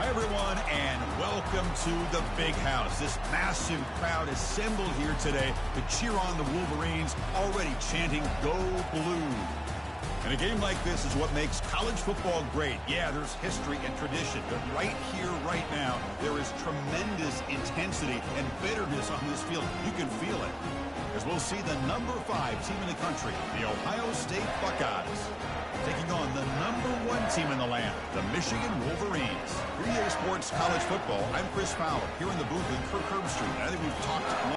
Hi, everyone, and welcome to the Big House. This massive crowd assembled here today to cheer on the Wolverines, already chanting, "Go Blue." And a game like this is what makes college football great. Yeah, there's history and tradition, but right here, right now, there is tremendous intensity and bitterness on this field. You can feel it. As we'll see the number 5 team in the country, the Ohio State Buckeyes, taking on the number 1 team in the land, the Michigan Wolverines. For EA Sports College Football, I'm Chris Fowler, here in the booth with Kirk Herbstreit. I think we've talked a lot.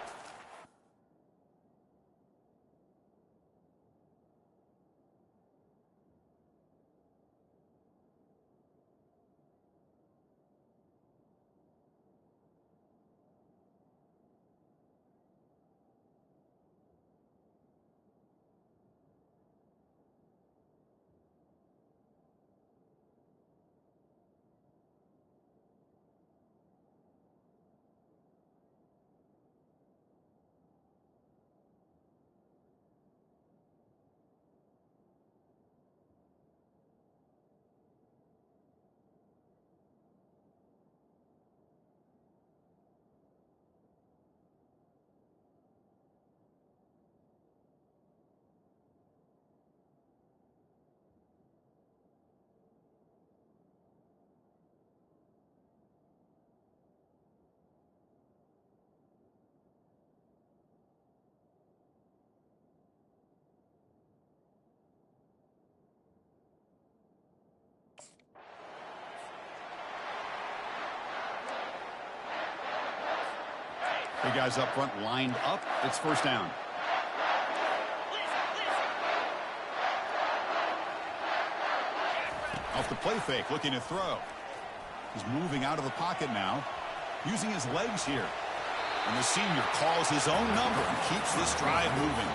The guys up front lined up. It's first down. Off the play fake, looking to throw. He's moving out of the pocket now, using his legs here. And the senior calls his own number and keeps this drive moving.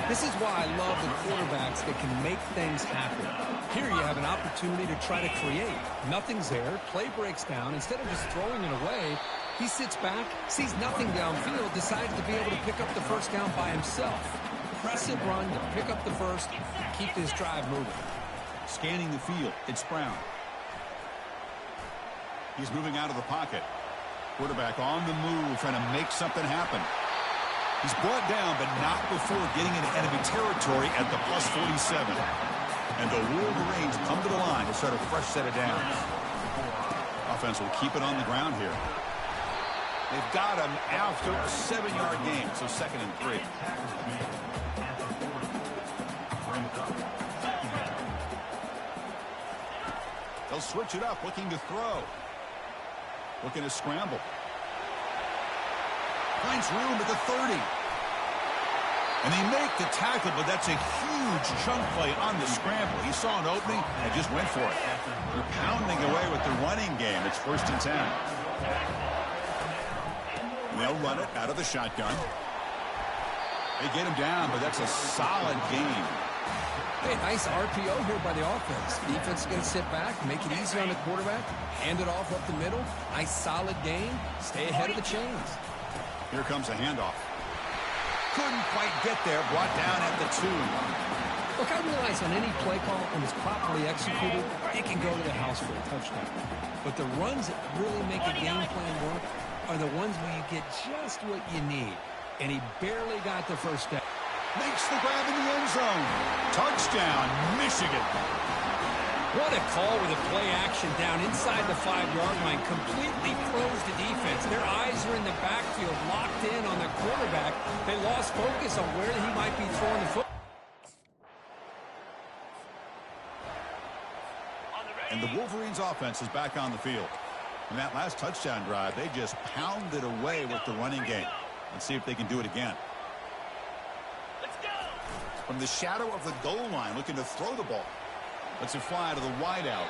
This is why I love the quarterbacks that can make things happen. Here you have an opportunity to try to create. Nothing's there. Play breaks down. Instead of just throwing it away, he sits back, sees nothing downfield, decides to be able to pick up the first down by himself. Impressive run to pick up the first, keep this drive moving. Scanning the field, it's Brown. He's moving out of the pocket. Quarterback on the move, trying to make something happen. He's brought down, but not before getting into enemy territory at the plus 47. And the Wolverines come to the line to start a fresh set of downs. Offense will keep it on the ground here. They've got him after a 7-yard gain, so 2nd and 3. They'll switch it up, looking to throw. Looking to scramble. Finds room at the 30. And they make the tackle, but that's a huge chunk play on the scramble. He saw an opening and just went for it. They're pounding away with the running game. It's 1st and 10. They'll run it out of the shotgun. They get him down, but that's a solid game. Hey, nice RPO here by the offense. Defense is going to sit back, make it easy on the quarterback, hand it off up the middle. Nice solid game. Stay ahead of the chains. Here comes a handoff. Couldn't quite get there. Brought down at the 2. Look, I realize on any play call, when it's properly executed, it can go to the house for a touchdown. But the runs that really make a game plan work are the ones where you get just what you need. And he barely got the first down. Makes the grab in the end zone. Touchdown, Michigan. What a call with a play action down inside the 5-yard line. Completely froze the defense. Their eyes are in the backfield, locked in on the quarterback. They lost focus on where he might be throwing the football. And the Wolverines offense is back on the field. In that last touchdown drive, they just pounded away with the running game. Let's see if they can do it again. Let's go. From the shadow of the goal line, looking to throw the ball. Lets it fly to the wideout.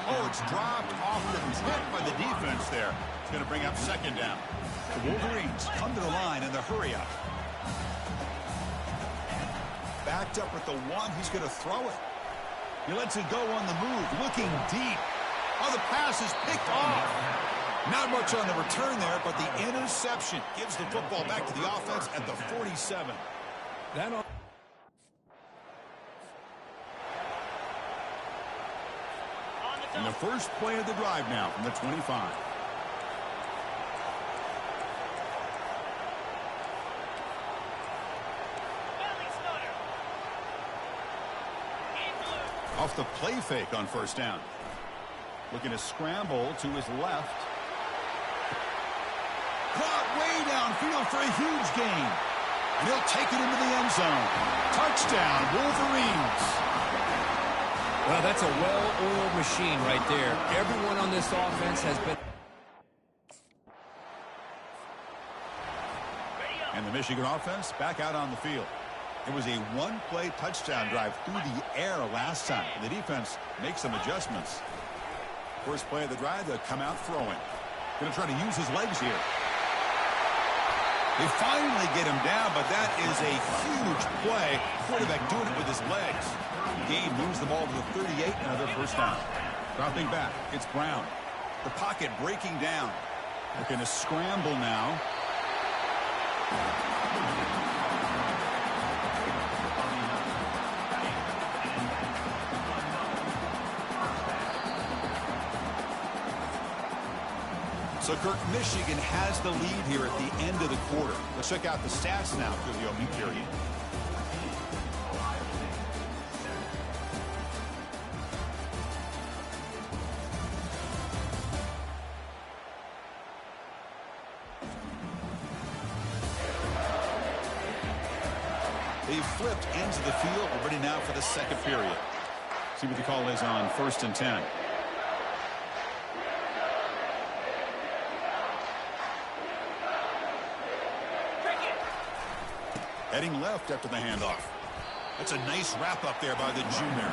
Oh, it's dropped off the tip by the defense there. It's going to bring up 2nd down. The Wolverines come to the line in the hurry up. Backed up at the 1. He's going to throw it. He lets it go on the move, looking deep. Oh, the pass is picked off. Not much on the return there, but the interception gives the football back to the offense at the 47. That And the first play of the drive now from the 25. Off the play fake on first down. Looking to scramble to his left. Caught way downfield for a huge gain. And he'll take it into the end zone. Touchdown, Wolverines. Well, that's a well-oiled machine right there. Everyone on this offense has been... And the Michigan offense back out on the field. It was a one-play touchdown drive through the air last time. The defense makes some adjustments. First play of the drive, they'll come out throwing. Going to try to use his legs here. They finally get him down, but that is a huge play. Quarterback doing it with his legs. Gain moves the ball to the 38, another first down. Dropping back, it's Brown. The pocket breaking down. Looking to scramble now. So, Kirk, Michigan has the lead here at the end of the quarter. Let's check out the stats now through the opening period. They've flipped ends of the field. We're ready now for the second period. See what the call is on 1st and 10. Heading left after the handoff. That's a nice wrap up there by the junior.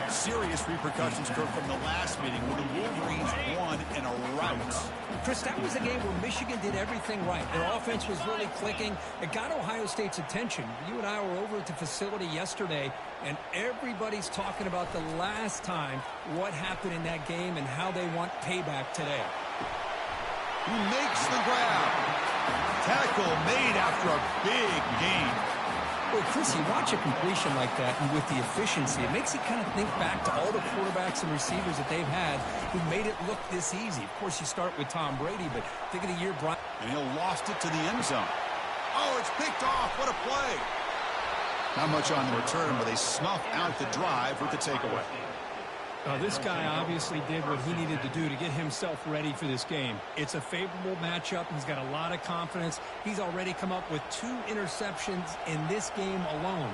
Serious repercussions, Kirk, from the last meeting when the Wolverines won in a rout. Chris, that was a game where Michigan did everything right. Their offense was really clicking. It got Ohio State's attention. You and I were over at the facility yesterday, and everybody's talking about the last time, what happened in that game, and how they want payback today. He makes the grab. Tackle made after a big gain. Well, Chris, you watch a completion like that, and with the efficiency, it makes you kind of think back to all the quarterbacks and receivers that they've had who made it look this easy. Of course, you start with Tom Brady, but think of the year Brian... And he'll lost it to the end zone. Oh, it's picked off. What a play. Not much on the return, but they snuff out the drive with the takeaway. This guy obviously did what he needed to do to get himself ready for this game. It's a favorable matchup. He's got a lot of confidence. He's already come up with 2 interceptions in this game alone.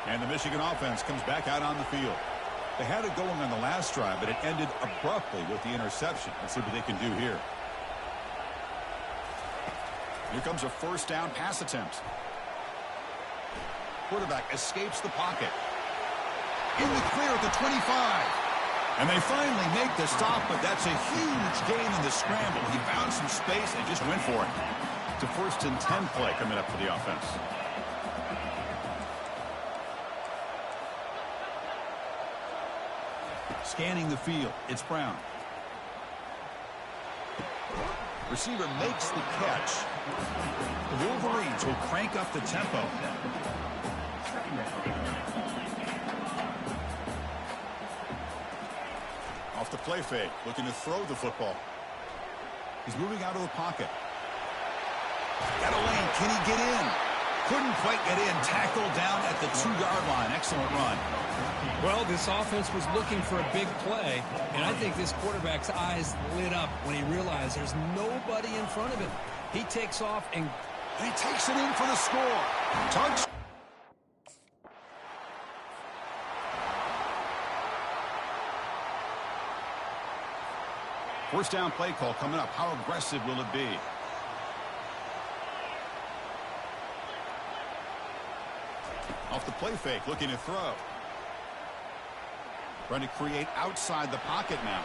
And the Michigan offense comes back out on the field. They had it going on the last drive, but it ended abruptly with the interception. Let's see what they can do here. Here comes a first down pass attempt. Quarterback escapes the pocket. In the clear at the 25. And they finally make the stop, but that's a huge gain in the scramble. He found some space and just went for it. It's a 1st and 10 play coming up for the offense. Scanning the field, it's Brown. Receiver makes the catch. The Wolverines will crank up the tempo. Off the play fake, looking to throw the football. He's moving out of the pocket. Got a lane, can he get in? Couldn't quite get in, tackled down at the 2-yard line. Excellent run. Well, this offense was looking for a big play, and I think this quarterback's eyes lit up when he realized there's nobody in front of him. He takes off and he takes it in for the score. Touch. First down play call coming up. How aggressive will it be? Off the play fake, looking to throw. Trying to create outside the pocket now.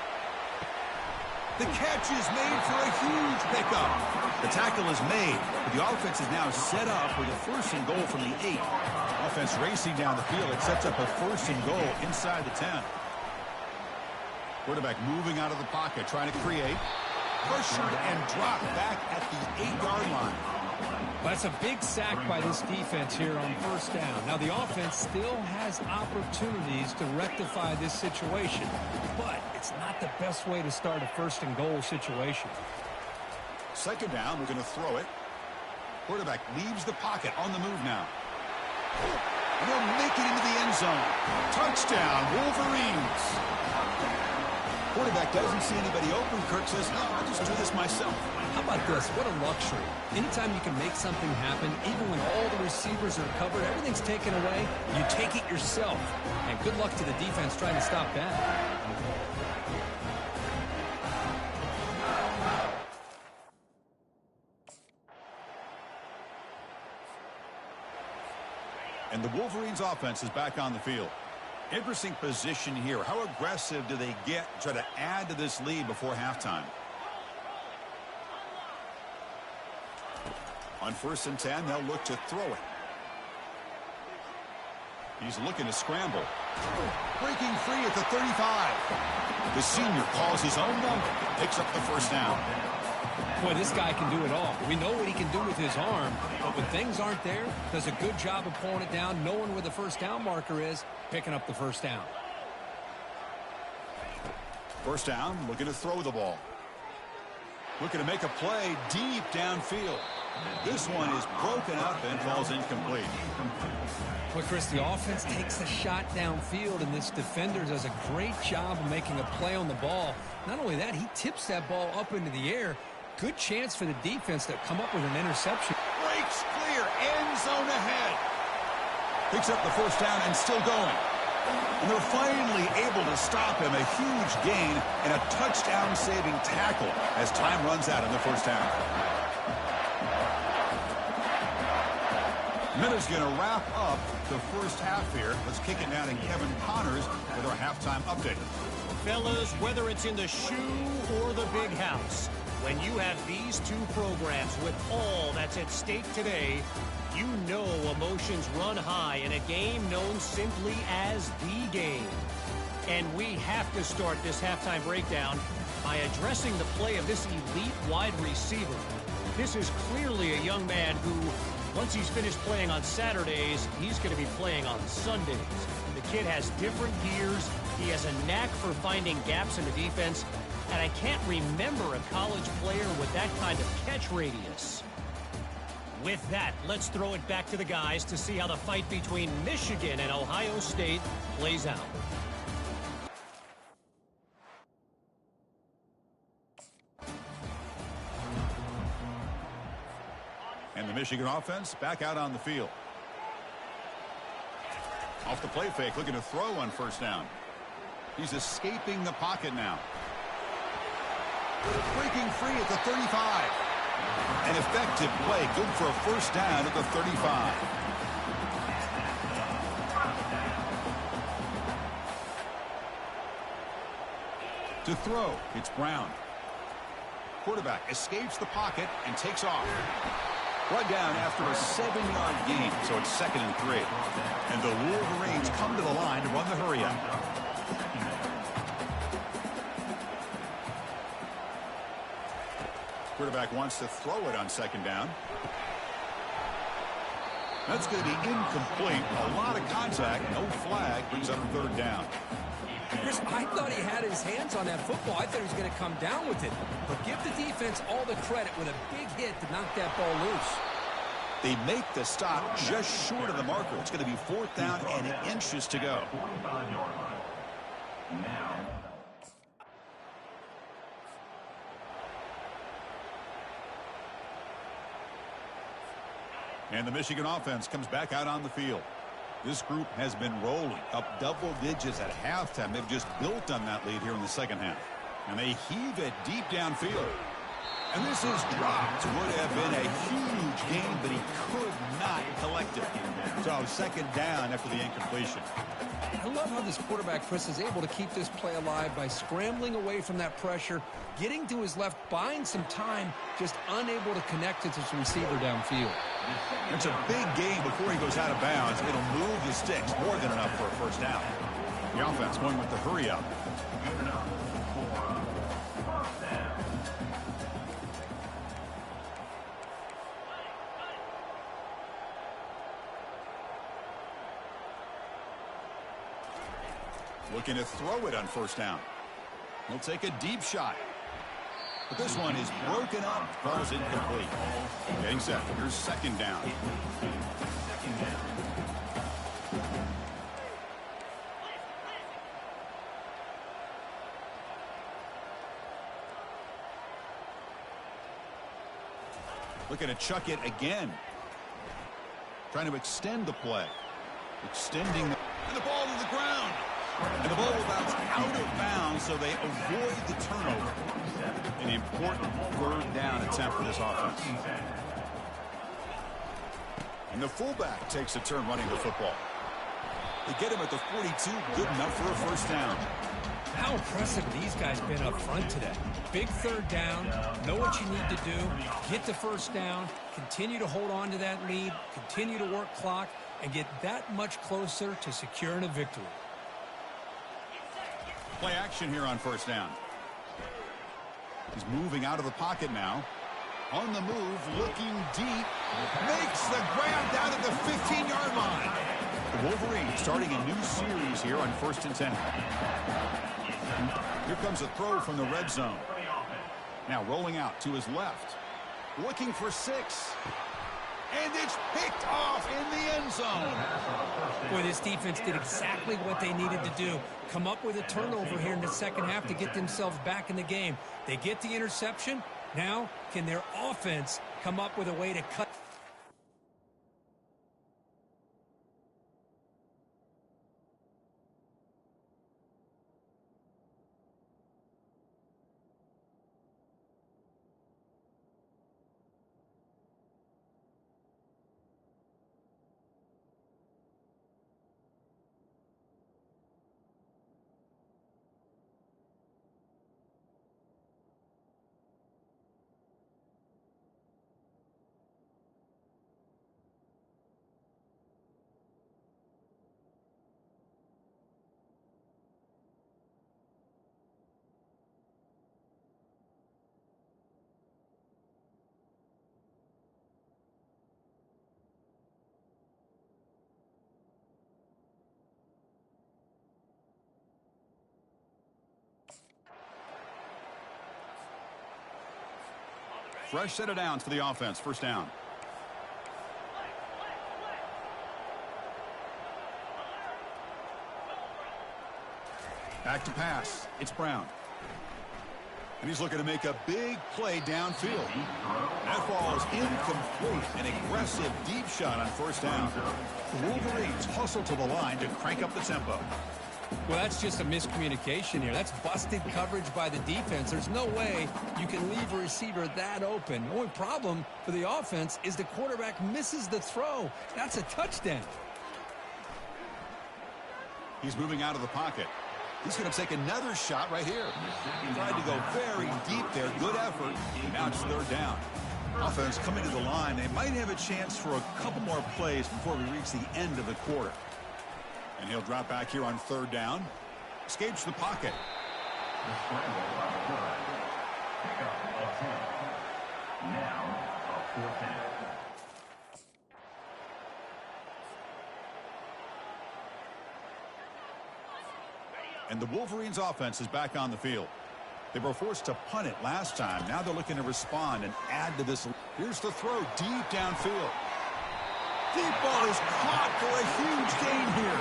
The catch is made for a huge pickup. The tackle is made, but the offense is now set up with a 1st and goal from the 8. Offense racing down the field. It sets up a 1st and goal inside the 10. Quarterback moving out of the pocket, trying to create. pressured and dropped back at the 8-yard line. That's a big sack by this defense here on first down. Now, the offense still has opportunities to rectify this situation, but it's not the best way to start a first-and-goal situation. Second down, we're going to throw it. Quarterback leaves the pocket on the move now. And they'll make it into the end zone. Touchdown, Wolverines. Quarterback doesn't see anybody open. Kirk says, no, I'll just do this myself. How about this? What a luxury. Anytime you can make something happen, even when all the receivers are covered, everything's taken away, you take it yourself. And good luck to the defense trying to stop that. And the Wolverines offense is back on the field. Interesting position here. How aggressive do they get to try to add to this lead before halftime? On 1st and 10, they'll look to throw it. He's looking to scramble. Breaking free at the 35. The senior calls his own number. Picks up the first down. Boy, this guy can do it all. We know what he can do with his arm, but when things aren't there, does a good job of pulling it down, knowing where the first down marker is, picking up the first down. First down, looking to throw the ball. Looking to make a play deep downfield. This one is broken up and falls incomplete. Well, Chris, the offense takes the shot downfield, and this defender does a great job of making a play on the ball. Not only that, he tips that ball up into the air. Good chance for the defense to come up with an interception. Breaks clear, end zone ahead. Picks up the first down and still going. And they're finally able to stop him. A huge gain and a touchdown-saving tackle as time runs out in the first half. Minute's going to wrap up the first half here. Let's kick it down to Kevin Connors with our halftime update. Fellas, whether it's in the shoe or the big house, when you have these two programs with all that's at stake today, you know emotions run high in a game known simply as the game. And we have to start this halftime breakdown by addressing the play of this elite wide receiver. This is clearly a young man who, once he's finished playing on Saturdays, he's going to be playing on Sundays. The kid has different gears. He has a knack for finding gaps in the defense. And I can't remember a college player with that kind of catch radius. With that, let's throw it back to the guys to see how the fight between Michigan and Ohio State plays out. And the Michigan offense back out on the field. Off the play fake, looking to throw on first down. He's escaping the pocket now. Breaking free at the 35. An effective play, good for a first down at the 35. To throw, it's Brown. Quarterback escapes the pocket and takes off. Brought down after a 7-yard gain, so it's 2nd and 3. And the Wolverines come to the line to run the hurry-up. Quarterback wants to throw it on 2nd down. That's going to be incomplete. A lot of contact, no flag, brings up 3rd down. Chris, I thought he had his hands on that football. I thought he was going to come down with it. But give the defense all the credit with a big hit to knock that ball loose. They make the stop just short of the marker. It's going to be 4th down and inches to go. And the Michigan offense comes back out on the field. This group has been rolling up double digits at halftime. They've just built on that lead here in the second half. And they heave it deep downfield. And this is dropped. Would have been a huge gain, but he could not collect it. So 2nd down after the incompletion. I love how this quarterback, Chris, is able to keep this play alive by scrambling away from that pressure, getting to his left, buying some time, just unable to connect it to his receiver downfield. It's a big gain before he goes out of bounds. It'll move the sticks more than enough for a first down. The offense going with the hurry up. Looking to throw it on first down. He'll take a deep shot. But this one is broken up. Ball's incomplete. Getting set. Here's second down. Looking to chuck it again. Trying to extend the play. Extending. And the ball to the ground. And the ball will bounce out of bounds, so they avoid the turnover. An important third down attempt for this offense. And the fullback takes a turn running the football. They get him at the 42, good enough for a first down. How impressive these guys been up front today. Big third down, know what you need to do, get the first down, continue to hold on to that lead, continue to work clock, and get that much closer to securing a victory. Play action here on first down. He's moving out of the pocket now. On the move, looking deep. Makes the grab down at the 15-yard line. The Wolverines starting a new series here on 1st and 10. Here comes a throw from the red zone. Now rolling out to his left. Looking for 6. And it's picked off in the end zone. Boy, this defense did exactly what they needed to do. Come up with a turnover here in the second half to get themselves back in the game. They get the interception. Now, can their offense come up with a way to cut? Fresh set of downs for the offense. First down. Back to pass. It's Brown. And he's looking to make a big play downfield. That ball is incomplete. An aggressive deep shot on first down. The Wolverines hustle to the line to crank up the tempo. Well, that's just a miscommunication here. That's busted coverage by the defense. There's no way you can leave a receiver that open. The only problem for the offense is the quarterback misses the throw. That's a touchdown. He's moving out of the pocket. He's going to take another shot right here. He tried to go very deep there. Good effort. Now it's third down. Offense coming to the line. They might have a chance for a couple more plays before we reach the end of the quarter. And he'll drop back here on third down. Escapes the pocket. And the Wolverines offense is back on the field. They were forced to punt it last time. Now they're looking to respond and add to this. Here's the throw deep downfield. Deep ball is caught for a huge gain here.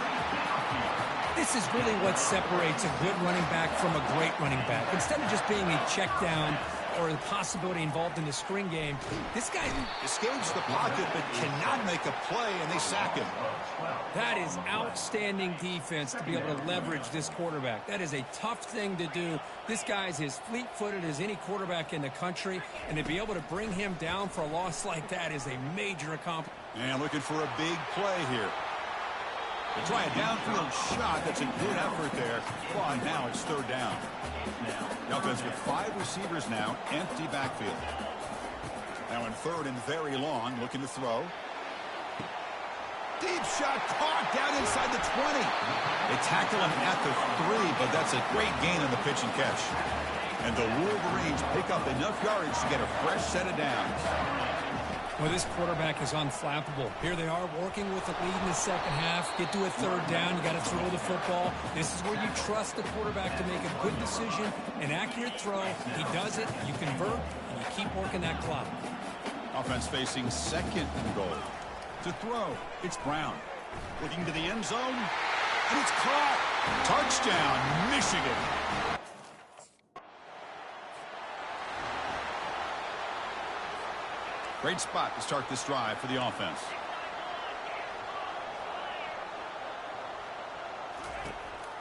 This is really what separates a good running back from a great running back. Instead of just being a check down or the possibility involved in the screen game, this guy escapes the pocket but cannot make a play, and they sack him. That is outstanding defense to be able to leverage this quarterback. That is a tough thing to do. This guy's as fleet-footed as any quarterback in the country, and to be able to bring him down for a loss like that is a major accomplishment. And looking for a big play here. They try a downfield shot. That's a good effort there. Well, now it's third down. The offense with 5 receivers now, empty backfield. Now in third and very long, looking to throw. Deep shot caught down inside the 20. They tackle him at the 3, but that's a great gain on the pitch and catch. And the Wolverines pick up enough yardage to get a fresh set of downs. Well, this quarterback is unflappable. Here they are working with the lead in the second half. Get to a third down. You got to throw the football. This is where you trust the quarterback to make a good decision, an accurate throw. He does it, you convert, and you keep working that clock. Offense facing second and goal. To throw, it's Brown. Looking to the end zone, and it's caught. Touchdown, Michigan. Great spot to start this drive for the offense.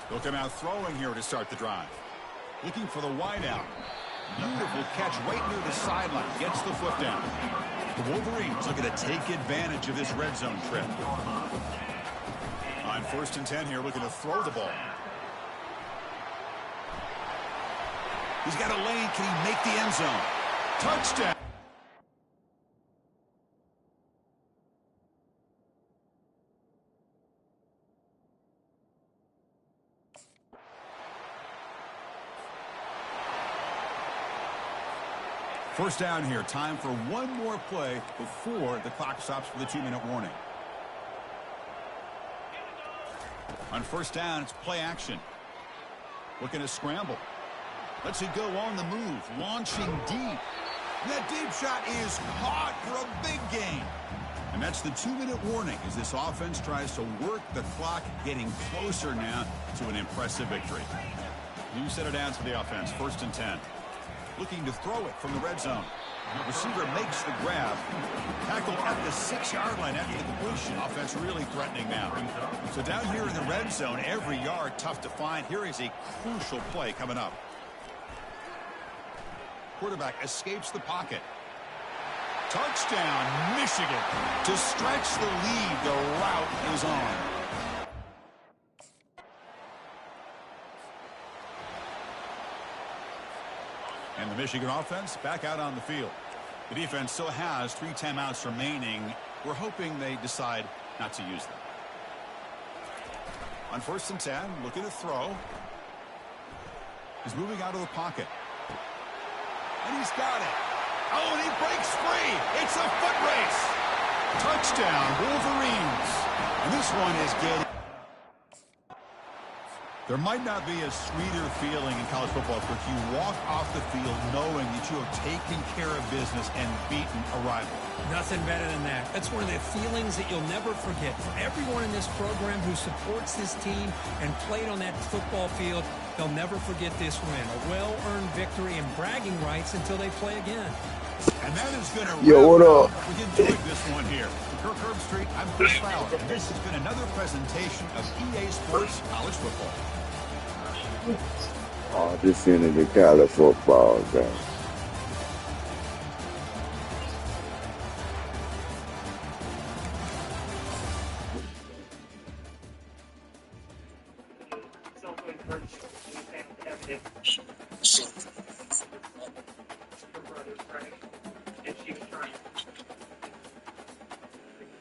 They'll come out throwing here to start the drive. Looking for the wideout. Beautiful catch right near the sideline. Gets the foot down. The Wolverines looking to take advantage of this red zone trip. On 1st and 10 here, looking to throw the ball. He's got a lane. Can he make the end zone? Touchdown. First down here. Time for one more play before the clock stops for the 2-minute warning. On first down, it's play action. Looking to scramble. Lets it go on the move. Launching deep. That deep shot is caught for a big gain. And that's the 2-minute warning as this offense tries to work the clock, getting closer now to an impressive victory. New set of downs for the offense. 1st and 10. Looking to throw it from the red zone. Receiver makes the grab. Tackle at the 6-yard line after the completion. Offense really threatening now. So down here in the red zone, every yard tough to find. Here is a crucial play coming up. Quarterback escapes the pocket. Touchdown, Michigan. To stretch the lead, the route is on. And the Michigan offense back out on the field. The defense still has 3 timeouts remaining. We're hoping they decide not to use them. On 1st and 10, looking to throw. He's moving out of the pocket. And he's got it. Oh, and he breaks free. It's a foot race. Touchdown, Wolverines. And this one is getting... There might not be a sweeter feeling in college football if you walk off the field knowing that you have taken care of business and beaten a rival. Nothing better than that. That's one of the feelings that you'll never forget. For everyone in this program who supports this team and played on that football field, they'll never forget this win. A well-earned victory and bragging rights until they play again. And that is going to what up? We enjoyed this one here. For Kirk Herbstreit, I'm Chris Fowler. And this has been another presentation of EA Sports College Football. Oh, this into the college football game. Her brother's pregnant, and she was trying to